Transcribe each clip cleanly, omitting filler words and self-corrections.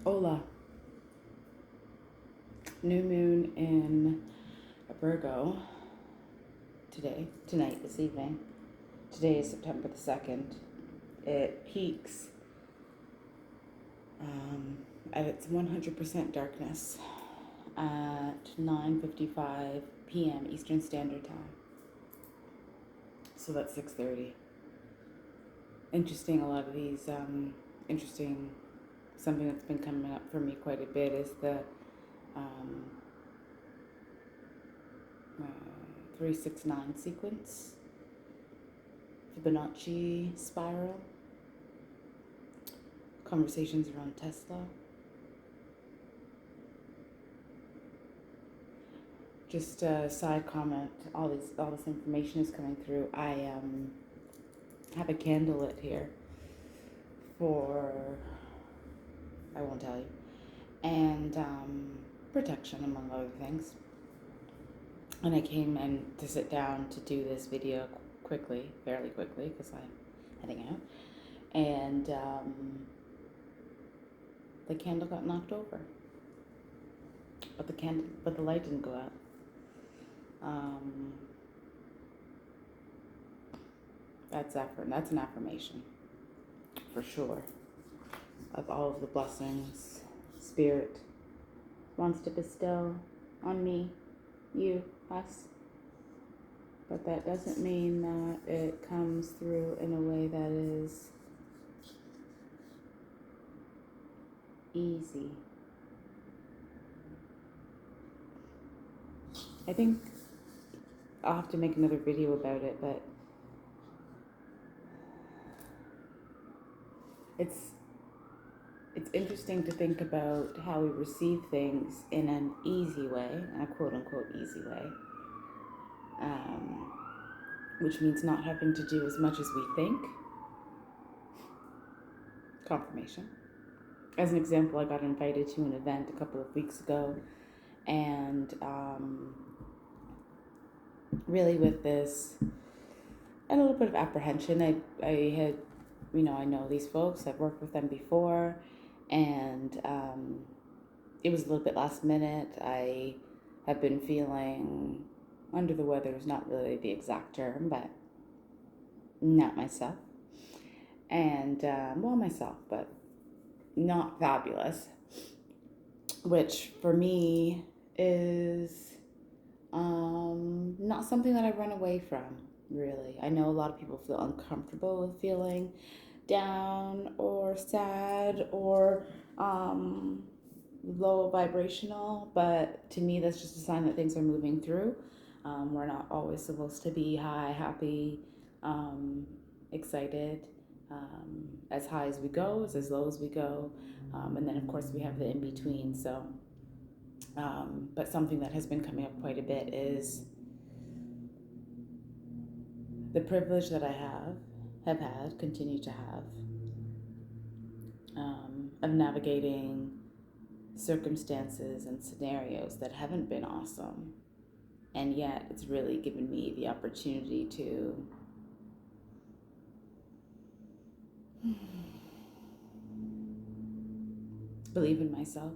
Hola. New moon in Virgo tonight, this evening. Today is September the 2nd. It peaks at its 100% darkness at 9:55 p.m. Eastern Standard Time. So that's 6:30. Interesting, a lot of these, something that's been coming up for me quite a bit is the um, 369 sequence, Fibonacci spiral, conversations around Tesla. Just a side comment, all this information is coming through. I have a candle lit here for, I won't tell you, and protection among other things. And I came in to sit down to do this video fairly quickly, because I'm heading out. And the candle got knocked over, but the light didn't go out. That's an affirmation, for sure, of all of the blessings Spirit wants to bestow on me, you, us. But that doesn't mean that it comes through in a way that is easy. I think I'll have to make another video about it, but it's interesting to think about how we receive things in an easy way, a quote-unquote easy way, which means not having to do as much as we think. Confirmation. As an example, I got invited to an event a couple of weeks ago, and really with this, a little bit of apprehension. I had, I know these folks, I've worked with them before, and it was a little bit last minute. I have been feeling under the weather is not really the exact term, but not myself. And, myself, but not fabulous, which for me is not something that I run away from, really. I know a lot of people feel uncomfortable with feeling down or sad or low vibrational, but to me that's just a sign that things are moving through. We're not always supposed to be high, happy, excited. As high as we go, as low as we go, and then of course we have the in between. So, but something that has been coming up quite a bit is the privilege that I have had, continue to have, of navigating circumstances and scenarios that haven't been awesome, and yet it's really given me the opportunity to believe in myself,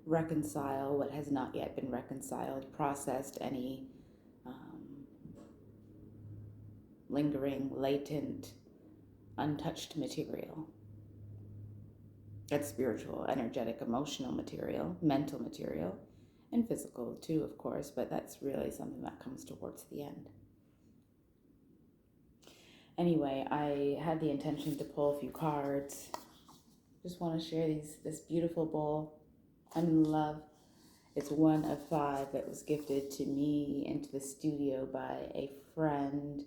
reconcile what has not yet been reconciled, processed any lingering, latent, untouched material. That's spiritual, energetic, emotional material, mental material, and physical too, of course, but that's really something that comes towards the end. Anyway, I had the intention to pull a few cards. Just want to share this beautiful bowl. I'm in love. It's one of 5 that was gifted to me into the studio by a friend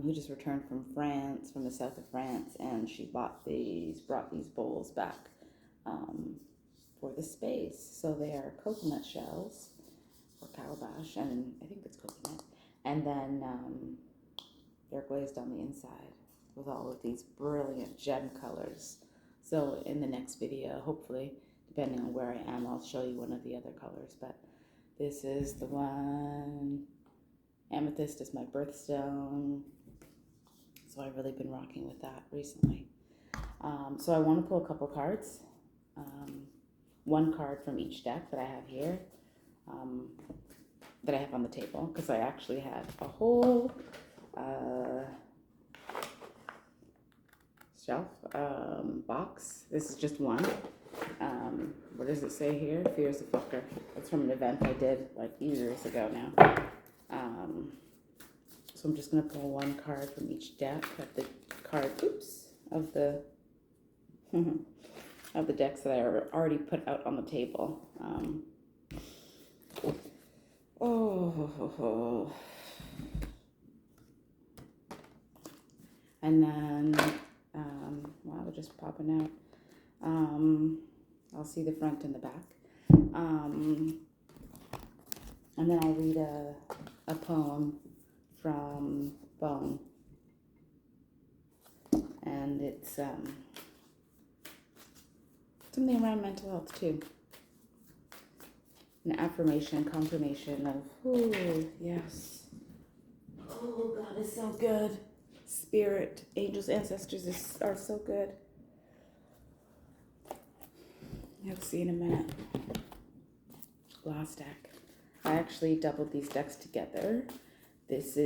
who just returned from France, from the south of France, and she brought these bowls back for the space. So they are coconut shells or calabash, and I think it's coconut, and then they're glazed on the inside with all of these brilliant gem colors. So in the next video, hopefully, depending on where I am, I'll show you one of the other colors. But this is the one. Amethyst is my birthstone. So I've really been rocking with that recently. So I want to pull a couple cards. One card from each deck that I have here, that I have on the table, because I actually have a whole shelf, box. This is just one. What does it say here? Fear's a fucker. It's from an event I did like years ago now. So I'm just gonna pull one card from each deck of the of the of the decks that I already put out on the table. And then, wow, they're just popping out. I'll see the front and the back. And then I'll read a poem from Bone. And it's something around mental health too. An affirmation, confirmation of, oh, yes. Oh, God is so good. Spirit, angels, ancestors are so good. You'll see in a minute. Last deck. I actually doubled these decks together. These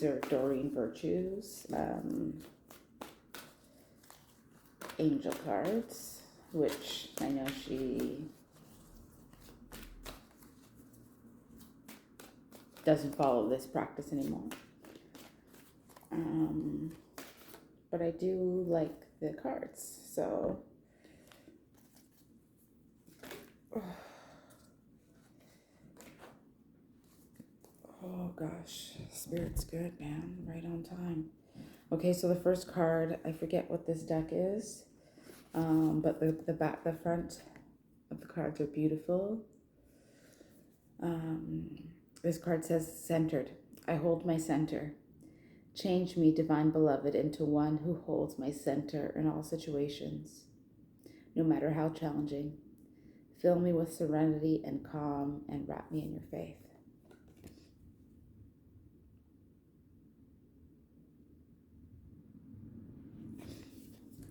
are Doreen Virtue's angel cards, which I know she doesn't follow this practice anymore. But I do like the cards, so oh gosh, Spirit's good, man, right on time. Okay, so the first card, I forget what this deck is, but the front of the cards are beautiful. This card says, centered. I hold my center. Change me, divine beloved, into one who holds my center in all situations, no matter how challenging. Fill me with serenity and calm and wrap me in your faith.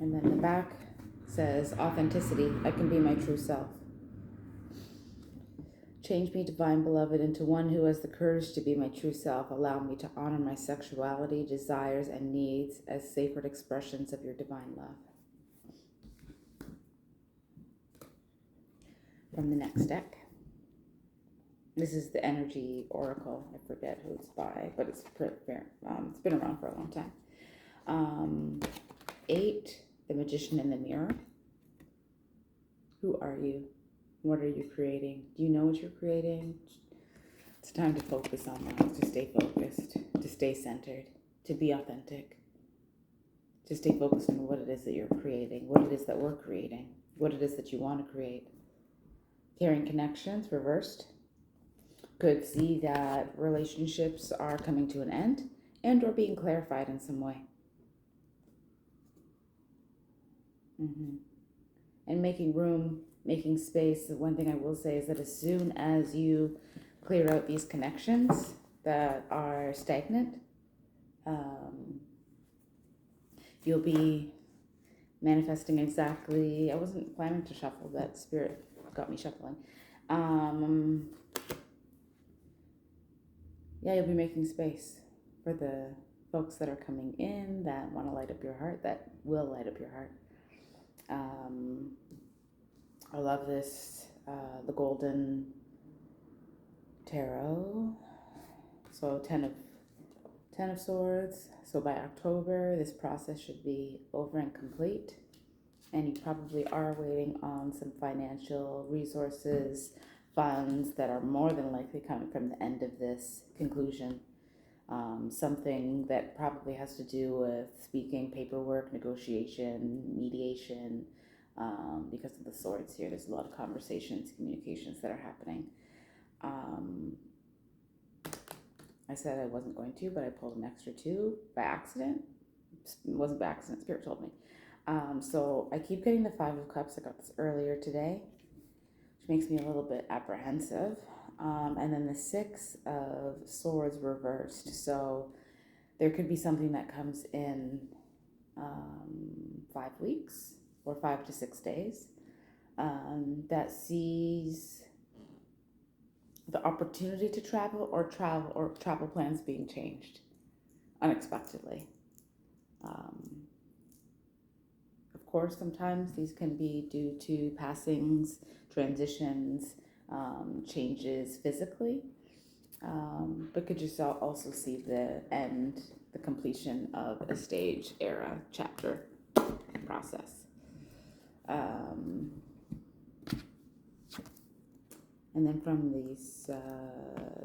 And then the back says, authenticity. I can be my true self. Change me, divine beloved, into one who has the courage to be my true self. Allow me to honor my sexuality, desires, and needs as sacred expressions of your divine love. From the next deck. This is the Energy Oracle. I forget who it's by, but it's been around for a long time. 8, the Magician in the Mirror. Who are you? What are you creating? Do you know what you're creating? It's time to focus on that, to stay focused, to stay centered, to be authentic, to stay focused on what it is that you're creating, what it is that we're creating, what it is that you want to create. Carrying connections, reversed. Could see that relationships are coming to an end and or being clarified in some way. And making room, making space. The one thing I will say is that as soon as you clear out these connections that are stagnant, you'll be manifesting exactly. I wasn't planning to shuffle, but Spirit got me shuffling. You'll be making space for the folks that are coming in, that want to light up your heart, that will light up your heart. I love this, the Golden Tarot. So 10 of Swords. So by October, this process should be over and complete. And you probably are waiting on some financial resources, funds that are more than likely coming from the end of this conclusion. Something that probably has to do with speaking, paperwork, negotiation, mediation, because of the swords here. There's a lot of conversations, communications that are happening. I said I wasn't going to, but I pulled an extra 2 by accident. It wasn't by accident, Spirit told me. So I keep getting the 5 of Cups. I got this earlier today, which makes me a little bit apprehensive. And then the 6 of Swords reversed. So there could be something that comes in 5 weeks or 5 to 6 days, that sees the opportunity to travel or travel plans being changed unexpectedly. Of course, sometimes these can be due to passings, transitions, changes physically, but could just also see the end, the completion of a stage, era, chapter, process. And then from these,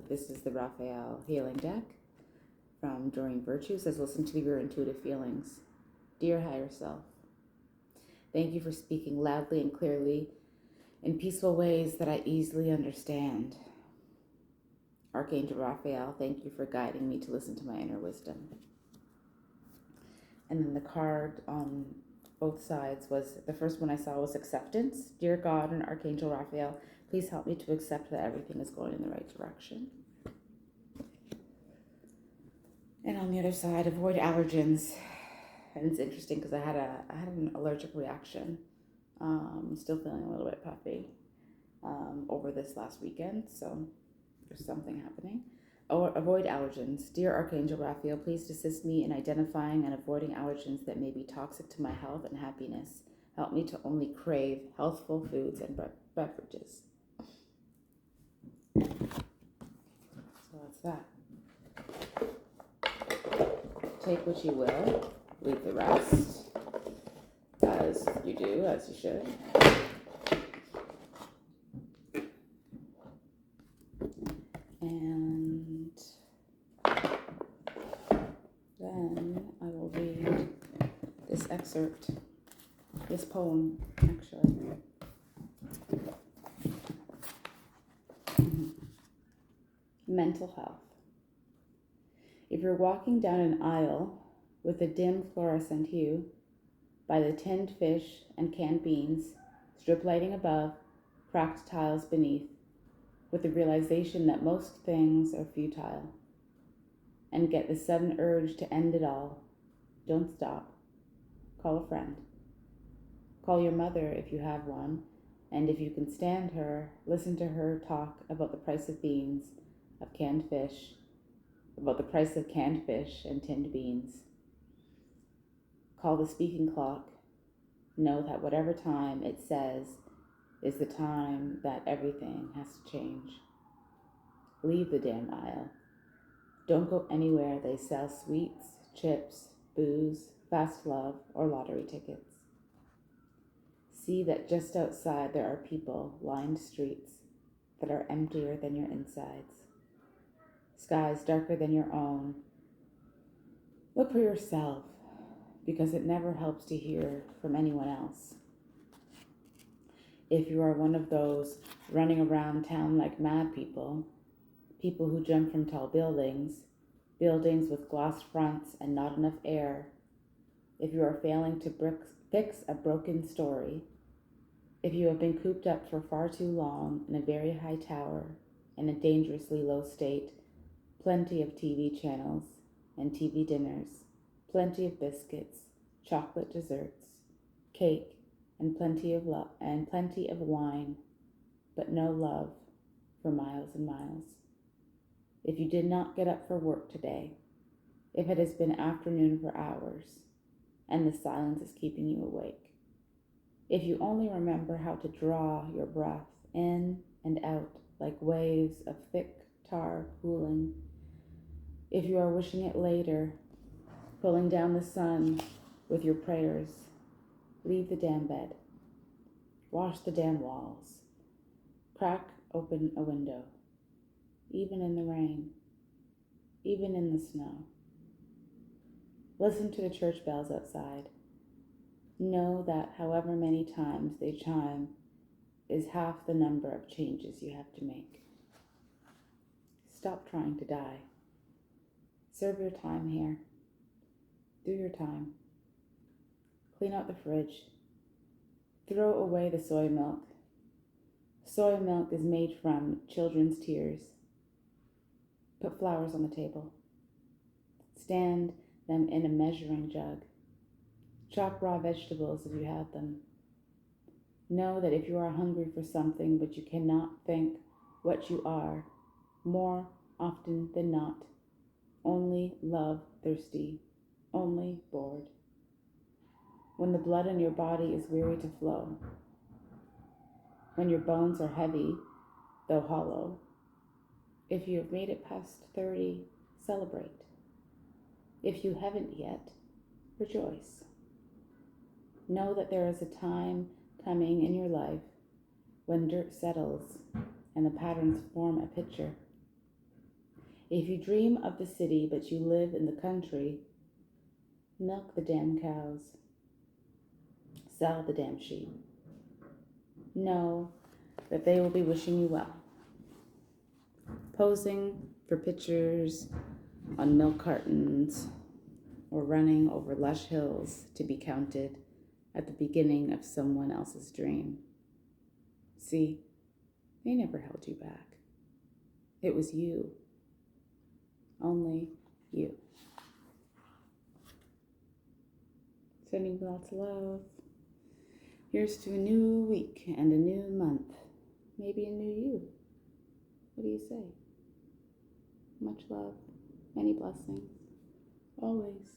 this is the Raphael Healing Deck from Doreen Virtue. It says, listen to your intuitive feelings. Dear higher self, thank you for speaking loudly and clearly in peaceful ways that I easily understand. Archangel Raphael, thank you for guiding me to listen to my inner wisdom. And then the card on both sides was, the first one I saw was acceptance. Dear God and Archangel Raphael, please help me to accept that everything is going in the right direction. And on the other side, avoid allergens. And it's interesting because I had an allergic reaction. Still feeling a little bit puffy over this last weekend, so there's something happening. Avoid allergens. Dear Archangel Raphael, please assist me in identifying and avoiding allergens that may be toxic to my health and happiness. Help me to only crave healthful foods and beverages. So that's that. Take what you will, leave the rest, as you do, as you should. And then I will read this excerpt, this poem, actually. Mental health. If you're walking down an aisle with a dim fluorescent hue, by the tinned fish and canned beans, strip lighting above, cracked tiles beneath, with the realization that most things are futile, and get the sudden urge to end it all, don't stop. Call a friend. Call your mother if you have one, and if you can stand her, listen to her talk about the price of beans, of canned fish, about the price of canned fish and tinned beans. Call the speaking clock. Know that whatever time it says is the time that everything has to change. Leave the damn aisle. Don't go anywhere they sell sweets, chips, booze, fast love, or lottery tickets. See that just outside there are people-lined streets that are emptier than your insides. Skies darker than your own. Look for yourself, because it never helps to hear from anyone else. If you are one of those running around town like mad people, people who jump from tall buildings with glass fronts and not enough air, if you are failing to fix a broken story, if you have been cooped up for far too long in a very high tower in a dangerously low state, plenty of TV channels and TV dinners, plenty of biscuits, chocolate desserts, cake, and plenty of wine, but no love for miles and miles. If you did not get up for work today, if it has been afternoon for hours, and the silence is keeping you awake, if you only remember how to draw your breath in and out like waves of thick tar cooling, if you are wishing it later, pulling down the sun with your prayers, leave the damn bed. Wash the damn walls. Crack open a window. Even in the rain. Even in the snow. Listen to the church bells outside. Know that however many times they chime is half the number of changes you have to make. Stop trying to die. Serve your time here. Do your time. Clean out the fridge. Throw away the soy milk. Soy milk is made from children's tears. Put flowers on the table. Stand them in a measuring jug. Chop raw vegetables if you have them. Know that if you are hungry for something but you cannot think what you are, more often than not, only love thirsty, only bored. When the blood in your body is weary to flow, when your bones are heavy, though hollow, if you have made it past 30, celebrate. If you haven't yet, rejoice. Know that there is a time coming in your life when dirt settles and the patterns form a picture. If you dream of the city but you live in the country, milk the damn cows, sell the damn sheep. Know that they will be wishing you well. Posing for pictures on milk cartons or running over lush hills to be counted at the beginning of someone else's dream. See, they never held you back. It was you. Only you. Sending lots of love. Here's to a new week and a new month. Maybe a new you. What do you say? Much love, many blessings, always.